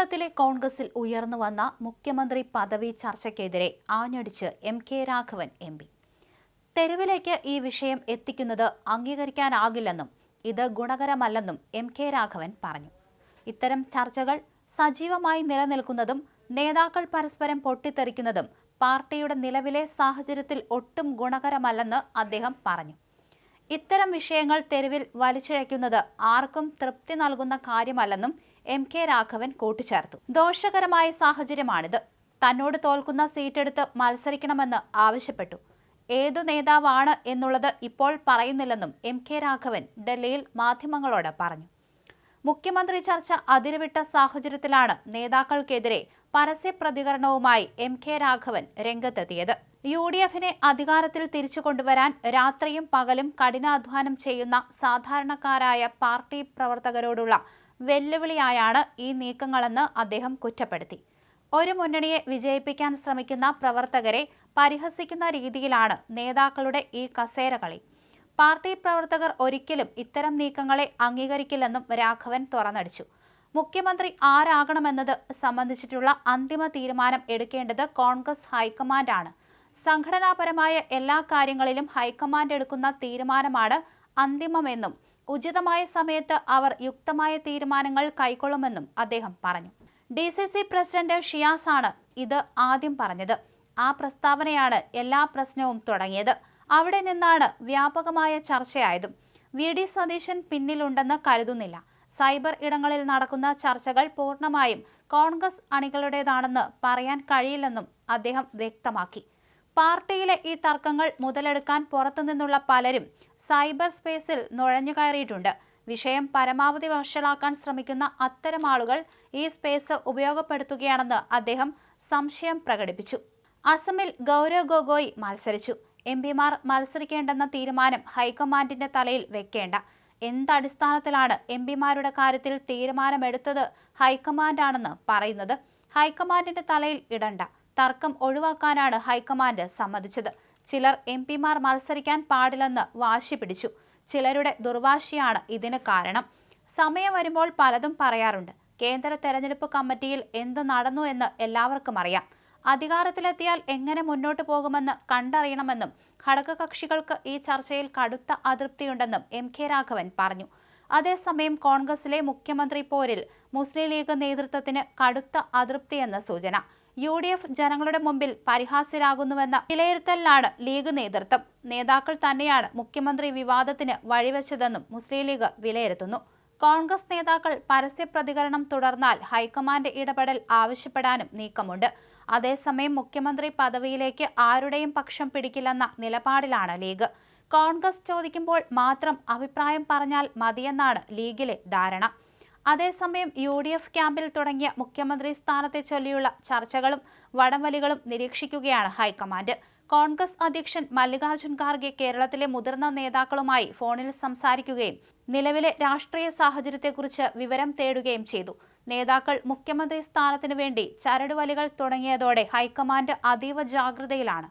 കേരളത്തിലെ കോൺഗ്രസിൽ ഉയർന്നുവന്ന മുഖ്യമന്ത്രി പദവി ചർച്ചയ്ക്കെതിരെ ആഞ്ഞടിച്ച് കെ രാഘവൻ എം. തെരുവിലേക്ക് ഈ വിഷയം എത്തിക്കുന്നത് അംഗീകരിക്കാനാകില്ലെന്നും ഇത് ഗുണകരമല്ലെന്നും കെ രാഘവൻ പറഞ്ഞു. ഇത്തരം ചർച്ചകൾ സജീവമായി നിലനിൽക്കുന്നതും നേതാക്കൾ പരസ്പരം പൊട്ടിത്തെറിക്കുന്നതും പാർട്ടിയുടെ നിലവിലെ സാഹചര്യത്തിൽ ഒട്ടും ഗുണകരമല്ലെന്ന് അദ്ദേഹം പറഞ്ഞു. ഇത്തരം വിഷയങ്ങൾ തെരുവിൽ വലിച്ചിഴയ്ക്കുന്നത് ആർക്കും തൃപ്തി നൽകുന്ന കാര്യമല്ലെന്നും കെ രാഘവൻ കൂട്ടിച്ചേർത്തു. ദോഷകരമായ സാഹചര്യമാണിത്. തന്നോട് തോൽക്കുന്ന സീറ്റെടുത്ത് മത്സരിക്കണമെന്ന് ആവശ്യപ്പെട്ടു. ഏതു നേതാവാണ് എന്നുള്ളത് ഇപ്പോൾ പറയുന്നില്ലെന്നും കെ രാഘവൻ ഡൽഹിയിൽ മാധ്യമങ്ങളോട് പറഞ്ഞു. മുഖ്യമന്ത്രി ചർച്ച അതിരുവിട്ട സാഹചര്യത്തിലാണ് നേതാക്കൾക്കെതിരെ പരസ്യ പ്രതികരണവുമായി കെ രാഘവൻ രംഗത്തെത്തിയത്. UDFനെ അധികാരത്തിൽ തിരിച്ചു കൊണ്ടുവരാൻ രാത്രിയും പകലും കഠിനാധ്വാനം ചെയ്യുന്ന സാധാരണക്കാരായ പാർട്ടി പ്രവർത്തകരോടുള്ള വെല്ലുവിളിയായാണ് ഈ നീക്കങ്ങളെന്ന് അദ്ദേഹം കുറ്റപ്പെടുത്തി. ഒരു മുന്നണിയെ വിജയിപ്പിക്കാൻ ശ്രമിക്കുന്ന പ്രവർത്തകരെ പരിഹസിക്കുന്ന രീതിയിലാണ് നേതാക്കളുടെ ഈ കസേരകളി. പാർട്ടി പ്രവർത്തകർ ഒരിക്കലും ഇത്തരം നീക്കങ്ങളെ അംഗീകരിക്കില്ലെന്നും രാഘവൻ തുറന്നടിച്ചു. മുഖ്യമന്ത്രി ആരാകണമെന്നത് സംബന്ധിച്ചിട്ടുള്ള അന്തിമ തീരുമാനം എടുക്കേണ്ടത് കോൺഗ്രസ് ഹൈക്കമാൻഡാണ്. സംഘടനാപരമായ എല്ലാ കാര്യങ്ങളിലും ഹൈക്കമാൻഡ് എടുക്കുന്ന തീരുമാനമാണ് അന്തിമമെന്നും ഉചിതമായ സമയത്ത് അവർ യുക്തമായ തീരുമാനങ്ങൾ കൈക്കൊള്ളുമെന്നും അദ്ദേഹം പറഞ്ഞു. DCC പ്രസിഡന്റ് ഷിയാസ് ആണ് ഇത് ആദ്യം പറഞ്ഞത്. ആ പ്രസ്താവനയാണ് എല്ലാ പ്രശ്നവും തുടങ്ങിയത്. അവിടെ നിന്നാണ് വ്യാപകമായ ചർച്ചയായതും. VD സതീശൻ പിന്നിലുണ്ടെന്ന് കരുതുന്നില്ല. സൈബർ ഇടങ്ങളിൽ നടക്കുന്ന ചർച്ചകൾ പൂർണ്ണമായും കോൺഗ്രസ് അണികളുടേതാണെന്ന് പറയാൻ കഴിയില്ലെന്നും അദ്ദേഹം വ്യക്തമാക്കി. പാർട്ടിയിലെ ഈ തർക്കങ്ങൾ മുതലെടുക്കാൻ പുറത്തുനിന്നുള്ള പലരും സൈബർ സ്പേസിൽ നുഴഞ്ഞുകയറിയിട്ടുണ്ട്. വിഷയം പരമാവധി വഷളാക്കാൻ ശ്രമിക്കുന്ന അത്തരം ആളുകൾ ഈ സ്പേസ് ഉപയോഗപ്പെടുത്തുകയാണെന്ന് അദ്ദേഹം സംശയം പ്രകടിപ്പിച്ചു. അസമിൽ ഗൗരവ് ഗൊഗോയ് മത്സരിച്ചു. MPമാർ മത്സരിക്കേണ്ടെന്ന തീരുമാനം ഹൈക്കമാൻഡിന്റെ തലയിൽ വെക്കേണ്ട. എന്തടിസ്ഥാനത്തിലാണ് MPമാരുടെ കാര്യത്തിൽ തീരുമാനമെടുത്തത് ഹൈക്കമാൻഡാണെന്ന് പറയുന്നത്? ഹൈക്കമാൻഡിന്റെ തലയിൽ ഇടണ്ട. തർക്കം ഒഴിവാക്കാനാണ് ഹൈക്കമാൻഡ് സമ്മതിച്ചത്. ചിലർ MPമാർ മത്സരിക്കാൻ പാടില്ലെന്ന് വാശി പിടിച്ചു. ചിലരുടെ ദുർവാശിയാണ് ഇതിന് കാരണം. സമയം വരുമ്പോൾ പലതും പറയാറുണ്ട്. കേന്ദ്ര തെരഞ്ഞെടുപ്പ് കമ്മിറ്റിയിൽ എന്ത് നടന്നു എന്ന് എല്ലാവർക്കും അറിയാം. അധികാരത്തിലെത്തിയാൽ എങ്ങനെ മുന്നോട്ട് പോകുമെന്ന് കണ്ടറിയണമെന്നും ഘടകകക്ഷികൾക്ക് ഈ ചർച്ചയിൽ കടുത്ത അതൃപ്തിയുണ്ടെന്നും കെ രാഘവൻ പറഞ്ഞു. അതേസമയം കോൺഗ്രസിലെ മുഖ്യമന്ത്രി പോരിൽ മുസ്ലിം ലീഗ് നേതൃത്വത്തിന് കടുത്ത അതൃപ്തിയെന്ന സൂചന. UDF ജനങ്ങളുടെ മുമ്പിൽ പരിഹാസ്യരാകുന്നുവെന്ന വിലയിരുത്തലിലാണ് ലീഗ് നേതൃത്വം. നേതാക്കൾ തന്നെയാണ് മുഖ്യമന്ത്രി വിവാദത്തിന് വഴിവെച്ചതെന്നും മുസ്ലിം ലീഗ് വിലയിരുത്തുന്നു. കോൺഗ്രസ് നേതാക്കൾ പരസ്യ പ്രതികരണം തുടർന്നാൽ ഹൈക്കമാൻഡ് ഇടപെടൽ ആവശ്യപ്പെടാനും നീക്കമുണ്ട്. അതേസമയം മുഖ്യമന്ത്രി പദവിയിലേക്ക് ആരുടെയും പക്ഷം പിടിക്കില്ലെന്ന നിലപാടിലാണ് ലീഗ്. കോൺഗ്രസ് ചോദിക്കുമ്പോൾ മാത്രം അഭിപ്രായം പറഞ്ഞാൽ മതിയെന്നാണ് ലീഗിലെ ധാരണ. അതേസമയം UDF ക്യാമ്പിൽ തുടങ്ങിയ മുഖ്യമന്ത്രി സ്ഥാനത്തെ ചൊല്ലിയുള്ള ചർച്ചകളും വടംവലികളും നിരീക്ഷിക്കുകയാണ് ഹൈക്കമാൻഡ്. കോൺഗ്രസ് അധ്യക്ഷൻ മല്ലികാർജ്ജുൻ ഖാർഗെ കേരളത്തിലെ മുതിർന്ന നേതാക്കളുമായി ഫോണിൽ സംസാരിക്കുകയും നിലവിലെ രാഷ്ട്രീയ സാഹചര്യത്തെക്കുറിച്ച് വിവരം തേടുകയും ചെയ്തു. നേതാക്കൾ മുഖ്യമന്ത്രി സ്ഥാനത്തിനു വേണ്ടി ചരടുവലികൾ തുടങ്ങിയതോടെ ഹൈക്കമാൻഡ് അതീവ ജാഗ്രതയിലാണ്.